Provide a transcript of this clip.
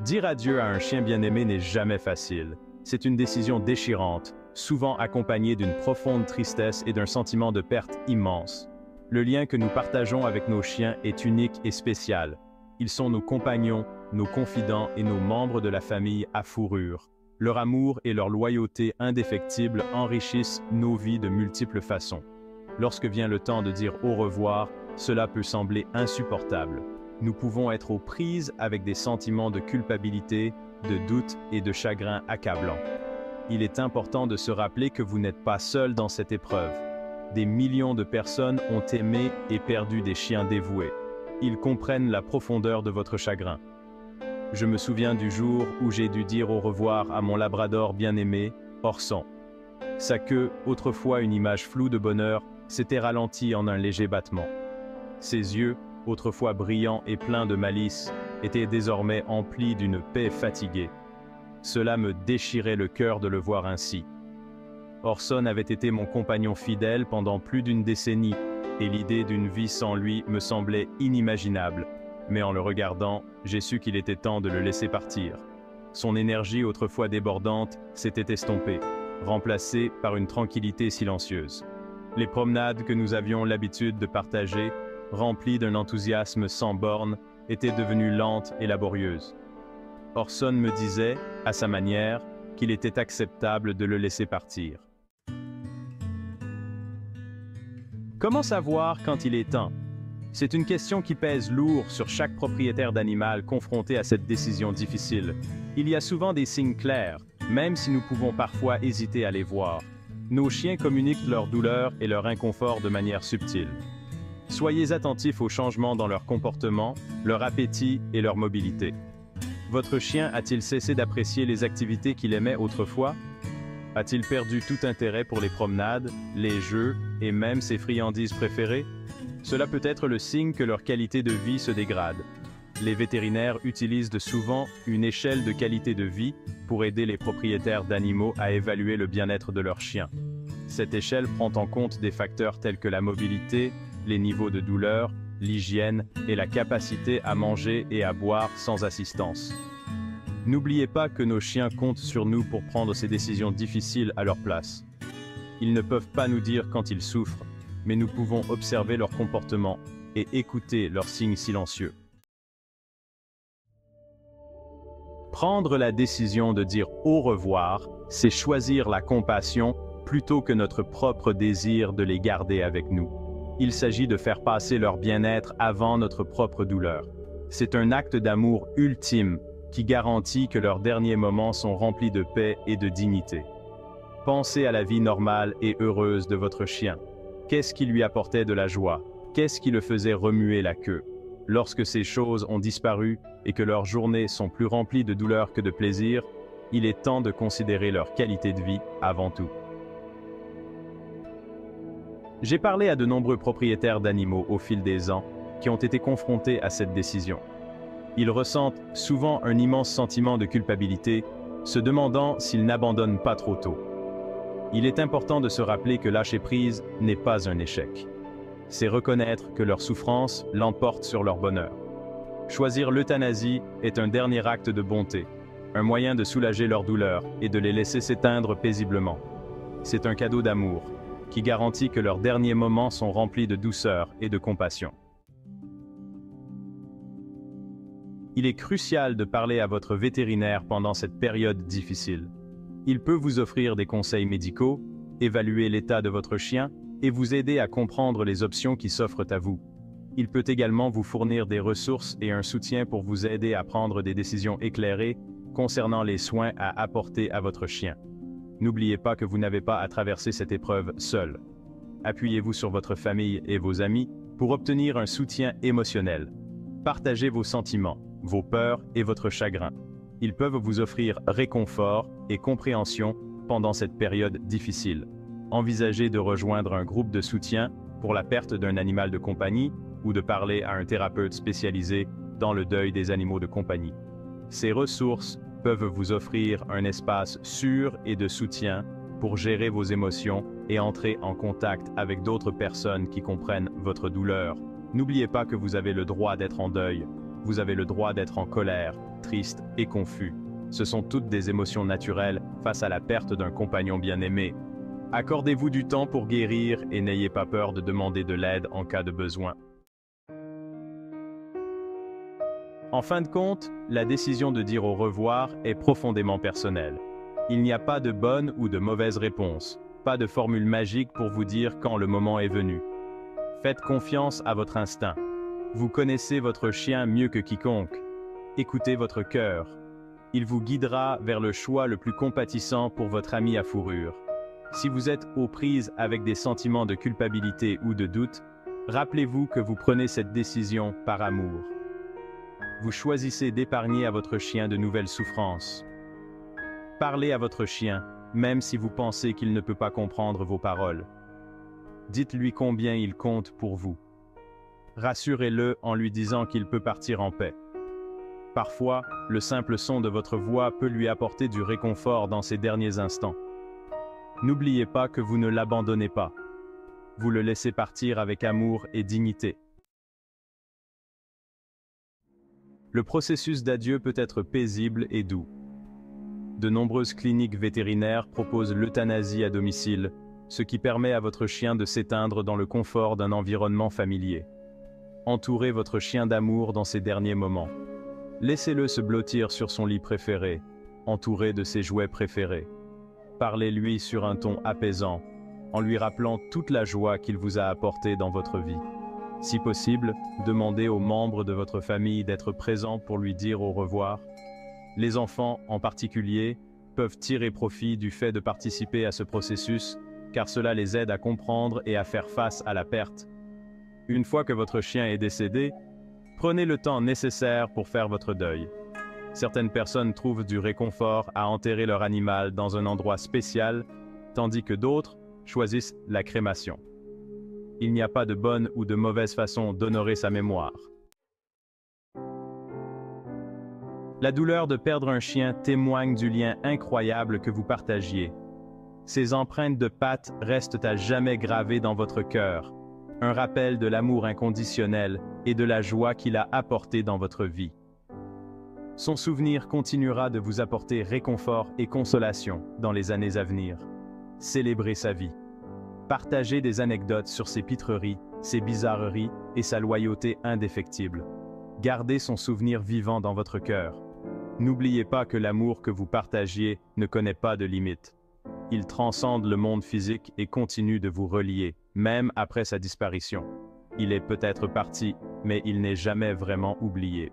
Dire adieu à un chien bien-aimé n'est jamais facile. C'est une décision déchirante, souvent accompagnée d'une profonde tristesse et d'un sentiment de perte immense. Le lien que nous partageons avec nos chiens est unique et spécial. Ils sont nos compagnons, nos confidents et nos membres de la famille à fourrure. Leur amour et leur loyauté indéfectible enrichissent nos vies de multiples façons. Lorsque vient le temps de dire au revoir, cela peut sembler insupportable. Nous pouvons être aux prises avec des sentiments de culpabilité, de doute et de chagrin accablants. Il est important de se rappeler que vous n'êtes pas seul dans cette épreuve. Des millions de personnes ont aimé et perdu des chiens dévoués. Ils comprennent la profondeur de votre chagrin. Je me souviens du jour où j'ai dû dire au revoir à mon labrador bien-aimé, Orson. Sa queue, autrefois une image floue de bonheur, s'était ralentie en un léger battement. Ses yeux, autrefois brillants et pleins de malice, étaient désormais emplis d'une paix fatiguée. Cela me déchirait le cœur de le voir ainsi. Orson avait été mon compagnon fidèle pendant plus d'une décennie, et l'idée d'une vie sans lui me semblait inimaginable. Mais en le regardant, j'ai su qu'il était temps de le laisser partir. Son énergie autrefois débordante s'était estompée, remplacée par une tranquillité silencieuse. Les promenades que nous avions l'habitude de partager, remplies d'un enthousiasme sans bornes, étaient devenues lentes et laborieuses. Orson me disait, à sa manière, qu'il était acceptable de le laisser partir. Comment savoir quand il est temps? C'est une question qui pèse lourd sur chaque propriétaire d'animal confronté à cette décision difficile. Il y a souvent des signes clairs, même si nous pouvons parfois hésiter à les voir. Nos chiens communiquent leur douleur et leur inconfort de manière subtile. Soyez attentifs aux changements dans leur comportement, leur appétit et leur mobilité. Votre chien a-t-il cessé d'apprécier les activités qu'il aimait autrefois? A-t-il perdu tout intérêt pour les promenades, les jeux et même ses friandises préférées? Cela peut être le signe que leur qualité de vie se dégrade. Les vétérinaires utilisent souvent une échelle de qualité de vie pour aider les propriétaires d'animaux à évaluer le bien-être de leur chien. Cette échelle prend en compte des facteurs tels que la mobilité, les niveaux de douleur, l'hygiène et la capacité à manger et à boire sans assistance. N'oubliez pas que nos chiens comptent sur nous pour prendre ces décisions difficiles à leur place. Ils ne peuvent pas nous dire quand ils souffrent, mais nous pouvons observer leur comportement et écouter leurs signes silencieux. Prendre la décision de dire au revoir, c'est choisir la compassion plutôt que notre propre désir de les garder avec nous. Il s'agit de faire passer leur bien-être avant notre propre douleur. C'est un acte d'amour ultime qui garantit que leurs derniers moments sont remplis de paix et de dignité. Pensez à la vie normale et heureuse de votre chien. Qu'est-ce qui lui apportait de la joie? Qu'est-ce qui le faisait remuer la queue? Lorsque ces choses ont disparu et que leurs journées sont plus remplies de douleur que de plaisir, il est temps de considérer leur qualité de vie avant tout. J'ai parlé à de nombreux propriétaires d'animaux au fil des ans qui ont été confrontés à cette décision. Ils ressentent souvent un immense sentiment de culpabilité, se demandant s'ils n'abandonnent pas trop tôt. Il est important de se rappeler que lâcher prise n'est pas un échec. C'est reconnaître que leur souffrance l'emporte sur leur bonheur. Choisir l'euthanasie est un dernier acte de bonté, un moyen de soulager leur douleur et de les laisser s'éteindre paisiblement. C'est un cadeau d'amour, qui garantit que leurs derniers moments sont remplis de douceur et de compassion. Il est crucial de parler à votre vétérinaire pendant cette période difficile. Il peut vous offrir des conseils médicaux, évaluer l'état de votre chien et vous aider à comprendre les options qui s'offrent à vous. Il peut également vous fournir des ressources et un soutien pour vous aider à prendre des décisions éclairées concernant les soins à apporter à votre chien. N'oubliez pas que vous n'avez pas à traverser cette épreuve seul. Appuyez-vous sur votre famille et vos amis pour obtenir un soutien émotionnel. Partagez vos sentiments, vos peurs et votre chagrin. Ils peuvent vous offrir réconfort et compréhension pendant cette période difficile. Envisagez de rejoindre un groupe de soutien pour la perte d'un animal de compagnie ou de parler à un thérapeute spécialisé dans le deuil des animaux de compagnie. Ces ressources peuvent vous offrir un espace sûr et de soutien pour gérer vos émotions et entrer en contact avec d'autres personnes qui comprennent votre douleur. N'oubliez pas que vous avez le droit d'être en deuil. vous avez le droit d'être en colère, triste et confus. Ce sont toutes des émotions naturelles face à la perte d'un compagnon bien-aimé. Accordez-vous du temps pour guérir et n'ayez pas peur de demander de l'aide en cas de besoin. En fin de compte, la décision de dire au revoir est profondément personnelle. Il n'y a pas de bonne ou de mauvaise réponse, pas de formule magique pour vous dire quand le moment est venu. Faites confiance à votre instinct. Vous connaissez votre chien mieux que quiconque. Écoutez votre cœur. Il vous guidera vers le choix le plus compatissant pour votre ami à fourrure. Si vous êtes aux prises avec des sentiments de culpabilité ou de doute, rappelez-vous que vous prenez cette décision par amour. Vous choisissez d'épargner à votre chien de nouvelles souffrances. Parlez à votre chien, même si vous pensez qu'il ne peut pas comprendre vos paroles. Dites-lui combien il compte pour vous. Rassurez-le en lui disant qu'il peut partir en paix. Parfois, le simple son de votre voix peut lui apporter du réconfort dans ces derniers instants. N'oubliez pas que vous ne l'abandonnez pas. Vous le laissez partir avec amour et dignité. Le processus d'adieu peut être paisible et doux. De nombreuses cliniques vétérinaires proposent l'euthanasie à domicile, ce qui permet à votre chien de s'éteindre dans le confort d'un environnement familier. Entourez votre chien d'amour dans ses derniers moments. Laissez-le se blottir sur son lit préféré, entouré de ses jouets préférés. Parlez-lui sur un ton apaisant, en lui rappelant toute la joie qu'il vous a apportée dans votre vie. Si possible, demandez aux membres de votre famille d'être présents pour lui dire au revoir. Les enfants, en particulier, peuvent tirer profit du fait de participer à ce processus, car cela les aide à comprendre et à faire face à la perte. Une fois que votre chien est décédé, prenez le temps nécessaire pour faire votre deuil. Certaines personnes trouvent du réconfort à enterrer leur animal dans un endroit spécial, tandis que d'autres choisissent la crémation. Il n'y a pas de bonne ou de mauvaise façon d'honorer sa mémoire. La douleur de perdre un chien témoigne du lien incroyable que vous partagiez. Ces empreintes de pattes restent à jamais gravées dans votre cœur, un rappel de l'amour inconditionnel et de la joie qu'il a apporté dans votre vie. Son souvenir continuera de vous apporter réconfort et consolation dans les années à venir. Célébrez sa vie. Partagez des anecdotes sur ses pitreries, ses bizarreries et sa loyauté indéfectible. Gardez son souvenir vivant dans votre cœur. N'oubliez pas que l'amour que vous partagiez ne connaît pas de limites. Il transcende le monde physique et continue de vous relier, même après sa disparition. Il est peut-être parti, mais il n'est jamais vraiment oublié.